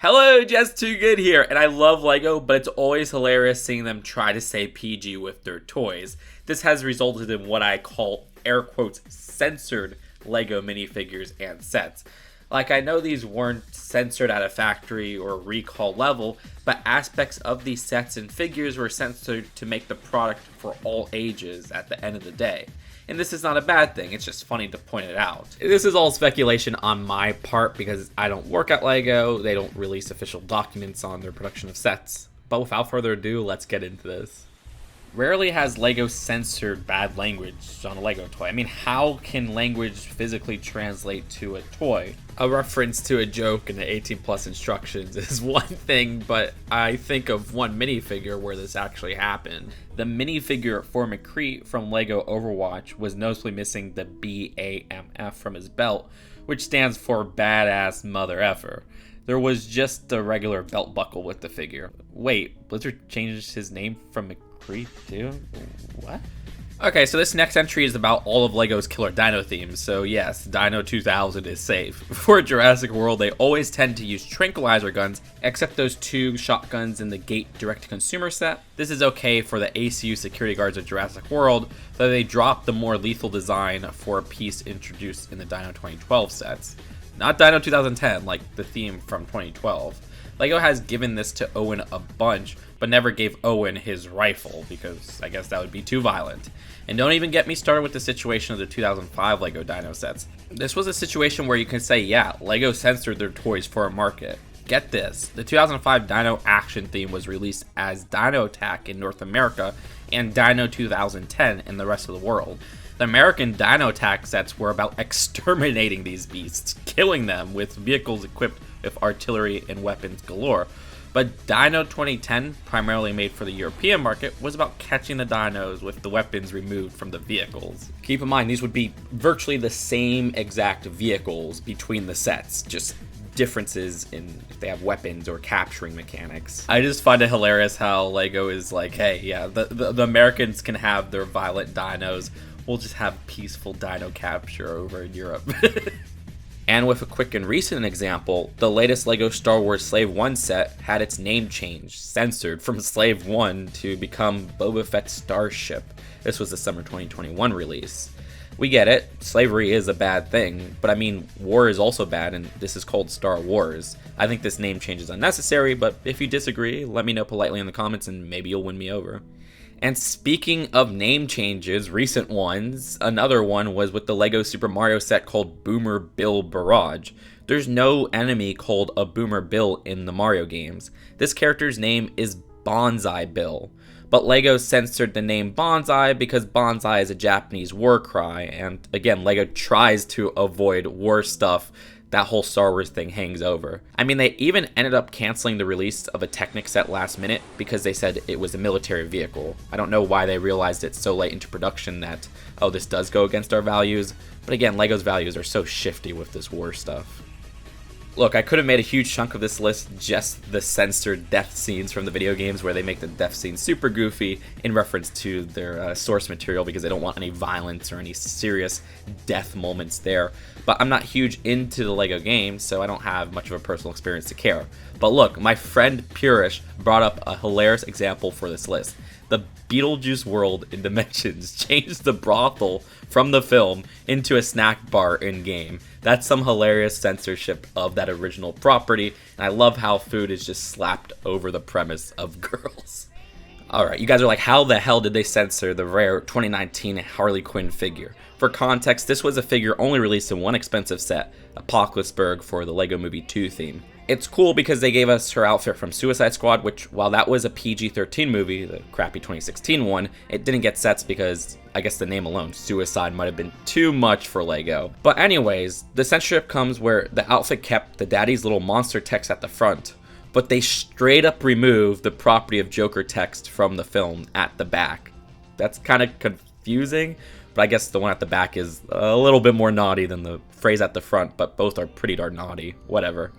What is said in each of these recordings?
Hello, justtwogood here, and I love LEGO, but it's always hilarious seeing them try to stay PG with their toys. This has resulted in what I call, air quotes, censored LEGO minifigures and sets. Like, I know these weren't censored at a factory or recall level, but aspects of these sets and figures were censored to make the product for all ages at the end of the day. And this is not a bad thing, it's just funny to point it out. This is all speculation on my part because I don't work at LEGO, they don't release official documents on their production of sets. But without further ado, let's get into this. Rarely has LEGO censored bad language on a LEGO toy. I mean, how can language physically translate to a toy? A reference to a joke in the 18+ instructions is one thing, but I think of one minifigure where this actually happened. The minifigure for McCree from LEGO Overwatch was noticeably missing the BAMF from his belt, which stands for Badass Mother Effer. There was just a regular belt buckle with the figure. Wait, Blizzard changed his name from McCree too? What? Okay, so this next entry is about all of LEGO's killer dino themes, so yes, Dino 2000 is safe. For Jurassic World, they always tend to use tranquilizer guns, except those two shotguns in the Gate direct-to-consumer set. This is okay for the ACU security guards of Jurassic World, though they dropped the more lethal design for a piece introduced in the Dino 2012 sets. Not Dino 2010, like the theme from 2012. LEGO has given this to Owen a bunch, but never gave Owen his rifle, because I guess that would be too violent. And don't even get me started with the situation of the 2005 LEGO Dino sets. This was a situation where you can say, yeah, LEGO censored their toys for a market. Get this, the 2005 Dino action theme was released as Dino Attack in North America and Dino 2010 in the rest of the world. The American Dino Attack sets were about exterminating these beasts, killing them with vehicles equipped with artillery and weapons galore. But Dino 2010, primarily made for the European market, was about catching the dinos with the weapons removed from the vehicles. Keep in mind, these would be virtually the same exact vehicles between the sets, just differences in if they have weapons or capturing mechanics. I just find it hilarious how LEGO is like, hey, yeah, the Americans can have their violent dinos, we'll just have peaceful dino capture over in Europe. And with a quick and recent example, the latest LEGO Star Wars Slave 1 set had its name changed, censored, from Slave 1 to become Boba Fett's Starship. This was the summer 2021 release. We get it, slavery is a bad thing, but I mean, war is also bad, and this is called Star Wars. I think this name change is unnecessary, but if you disagree, let me know politely in the comments and maybe you'll win me over. And speaking of name changes, recent ones, another one was with the LEGO Super Mario set called Boomer Bill Barrage. There's no enemy called a Boomer Bill in the Mario games. This character's name is Bonsai Bill. But LEGO censored the name Bonsai because Bonsai is a Japanese war cry, and again, LEGO tries to avoid war stuff. That whole Star Wars thing hangs over. I mean, they even ended up canceling the release of a Technic set last minute because they said it was a military vehicle. I don't know why they realized it so late into production that, oh, this does go against our values. But again, LEGO's values are so shifty with this war stuff. Look, I could have made a huge chunk of this list just the censored death scenes from the video games where they make the death scenes super goofy in reference to their source material because they don't want any violence or any serious death moments there. But I'm not huge into the LEGO games, so I don't have much of a personal experience to care. But look, my friend Purish brought up a hilarious example for this list. The Beetlejuice world in Dimensions changed the brothel from the film into a snack bar in-game. That's some hilarious censorship of that original property, and I love how food is just slapped over the premise of girls. Alright, you guys are like, how the hell did they censor the rare 2019 Harley Quinn figure? For context, this was a figure only released in one expensive set, Apocalypseburg, for the LEGO Movie 2 theme. It's cool because they gave us her outfit from Suicide Squad, which, while that was a PG-13 movie, the crappy 2016 one, it didn't get sets because, I guess the name alone, Suicide, might have been too much for LEGO. But anyways, the censorship comes where the outfit kept the Daddy's Little Monster text at the front, but they straight up removed the Property of Joker text from the film at the back. That's kind of confusing, but I guess the one at the back is a little bit more naughty than the phrase at the front, but both are pretty darn naughty, whatever.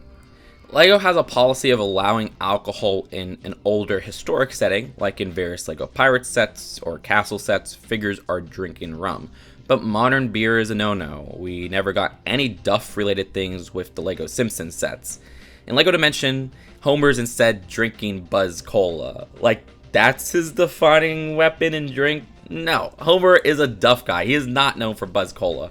LEGO has a policy of allowing alcohol in an older historic setting, like in various LEGO Pirates sets or Castle sets, figures are drinking rum. But modern beer is a no-no. We never got any Duff related things with the LEGO Simpsons sets. In LEGO Dimension, Homer's instead drinking Buzz Cola. Like, that's his defining weapon and drink? No, Homer is a Duff guy. He is not known for Buzz Cola.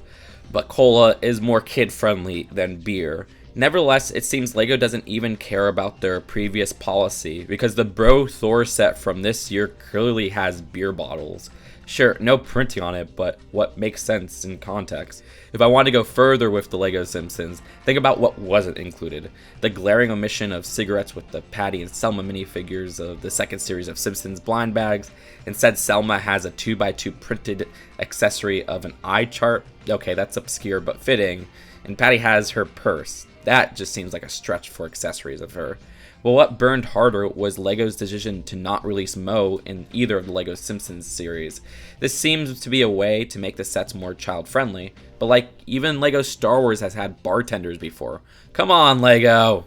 But cola is more kid-friendly than beer. Nevertheless, it seems LEGO doesn't even care about their previous policy, because the Bro Thor set from this year clearly has beer bottles. Sure, no printing on it, but what makes sense in context. If I want to go further with the LEGO Simpsons, think about what wasn't included. The glaring omission of cigarettes with the Patty and Selma minifigures of the second series of Simpsons blind bags. Instead, Selma has a 2x2 printed accessory of an eye chart. Okay, that's obscure but fitting. And Patty has her purse. That just seems like a stretch for accessories of her. Well, what burned harder was LEGO's decision to not release Moe in either of the LEGO Simpsons series. This seems to be a way to make the sets more child-friendly, but like, even LEGO Star Wars has had bartenders before. Come on, LEGO!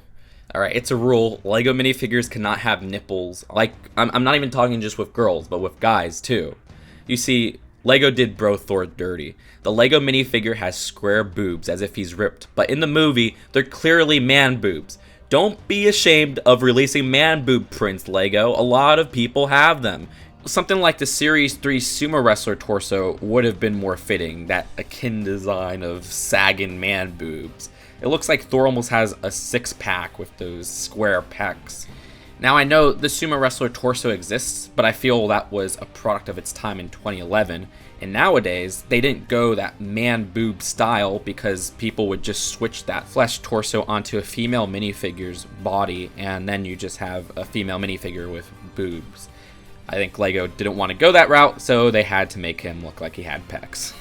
Alright, it's a rule. LEGO minifigures cannot have nipples. Like, I'm not even talking just with girls, but with guys too. You see, LEGO did Bro Thor dirty. The LEGO minifigure has square boobs as if he's ripped, but in the movie, they're clearly man boobs. Don't be ashamed of releasing man boob prints, LEGO. A lot of people have them. Something like the Series 3 sumo wrestler torso would have been more fitting, that akin design of sagging man boobs. It looks like Thor almost has a six-pack with those square pecs. Now, I know the sumo wrestler torso exists, but I feel that was a product of its time in 2011. And nowadays, they didn't go that man boob style because people would just switch that flesh torso onto a female minifigure's body, and then you just have a female minifigure with boobs. I think LEGO didn't want to go that route, so they had to make him look like he had pecs.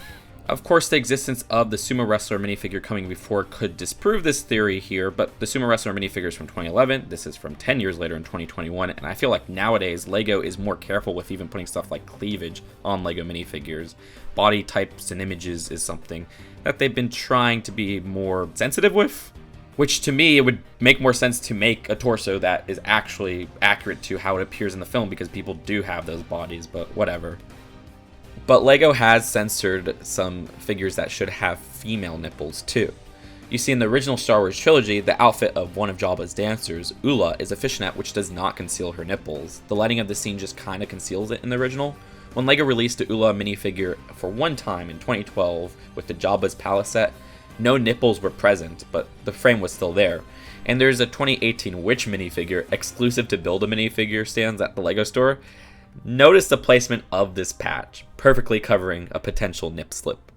Of course, the existence of the sumo wrestler minifigure coming before could disprove this theory here, but the sumo wrestler minifigure is from 2011, this is from 10 years later in 2021, and I feel like nowadays LEGO is more careful with even putting stuff like cleavage on LEGO minifigures. Body types and images is something that they've been trying to be more sensitive with, which to me, it would make more sense to make a torso that is actually accurate to how it appears in the film, because people do have those bodies, but whatever. But LEGO has censored some figures that should have female nipples too. You see, in the original Star Wars trilogy, the outfit of one of Jabba's dancers, Ula, is a fishnet which does not conceal her nipples. The lighting of the scene just kinda conceals it in the original. When LEGO released the Ula minifigure for one time in 2012 with the Jabba's Palace set, no nipples were present, but the frame was still there. And there's a 2018 Witch minifigure exclusive to Build-A minifigure stands at the LEGO store. Notice the placement of this patch, perfectly covering a potential nip slip.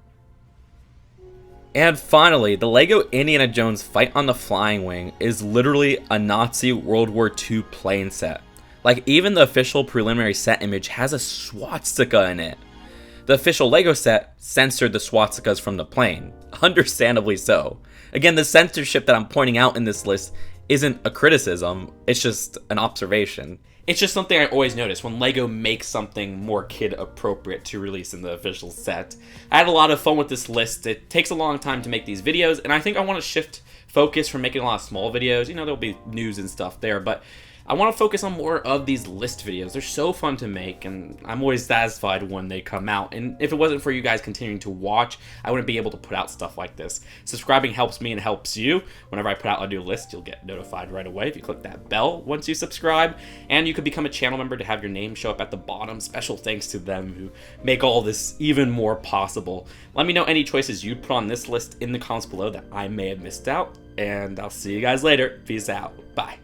And finally, the LEGO Indiana Jones Fight on the Flying Wing is literally a Nazi World War II plane set. Like, even the official preliminary set image has a swastika in it. The official LEGO set censored the swastikas from the plane, understandably so. Again, the censorship that I'm pointing out in this list isn't a criticism, it's just an observation. It's just something I always notice when LEGO makes something more kid appropriate to release in the official set. I had a lot of fun with this list. It takes a long time to make these videos, and I think I want to shift focus from making a lot of small videos. You know, there'll be news and stuff there, but I want to focus on more of these list videos. They're so fun to make, and I'm always satisfied when they come out. And if it wasn't for you guys continuing to watch, I wouldn't be able to put out stuff like this. Subscribing helps me and helps you. Whenever I put out a new list, you'll get notified right away if you click that bell once you subscribe. And you could become a channel member to have your name show up at the bottom. Special thanks to them who make all this even more possible. Let me know any choices you'd put on this list in the comments below that I may have missed out. And I'll see you guys later. Peace out. Bye.